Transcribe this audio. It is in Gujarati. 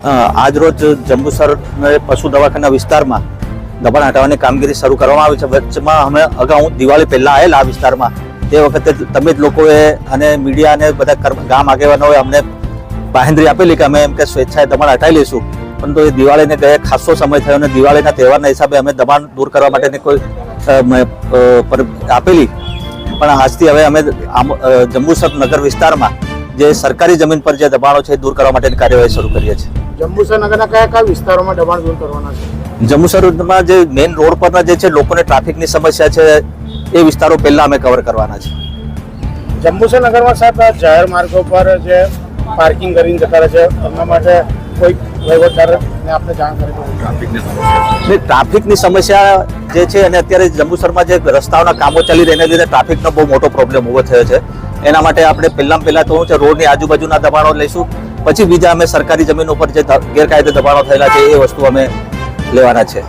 આજ રોજ જંબુસર પશુ દવાખાના વિસ્તારમાં દબાણ હટાવવાની કામગીરી શરૂ કરવામાં આવી છે. વચ્ચેમાં અમે અગાઉ દિવાળી પહેલા આવેલા આ વિસ્તારમાં, તે વખતે તમે જ લોકોએ અને મીડિયા અને બધા ગામ આગેવાનોએ અમને બાંહેધરી આપેલી કે અમે એમ કે સ્વેચ્છાએ દબાણ હટાવી લઈશું, પરંતુ એ દિવાળીને ગયા ખાસો સમય થયો અને દિવાળીના તહેવારના હિસાબે અમે દબાણ દૂર કરવા માટેની કોઈ આપેલી, પણ આજથી હવે અમે જંબુસર નગર વિસ્તારમાં જે સરકારી જમીન પર જે દબાણો છે દૂર કરવા માટેની કાર્યવાહી શરૂ કરીએ છીએ. જંબુસર નગરના કયા વિસ્તારોમાં દબાણ દૂર કરવાના છે? જંબુસરમાં જે મેઇન રોડ પરના જે છે લોકોને ટ્રાફિકની સમસ્યા છે એ વિસ્તારો પહેલા અમે કવર કરવાના છે. જંબુસર નગરમાં સાહેબ જાહેર માર્ગો પર જે પાર્કિંગ કરીને જતા રહે છે, એમના માટે કોઈ વહીવટદારને આપણે જાણ કરી ટ્રાફિકની સમસ્યા જે છે અને અત્યારે જંબુસરમાં જે રસ્તાઓના કામો ચાલી રહ્યા લીધે ટ્રાફિકનો બહુ મોટો પ્રોબ્લેમ ઉભો થયો છે. એના માટે આપણે પહેલા તો છે રોડની આજુબાજુના દબાણો લઈશું, પછી બીજા અમે સરકારી જમીન ઉપર જે ગેરકાયદે દબાણો થયેલા છે એ વસ્તુ અમે લેવાના છે.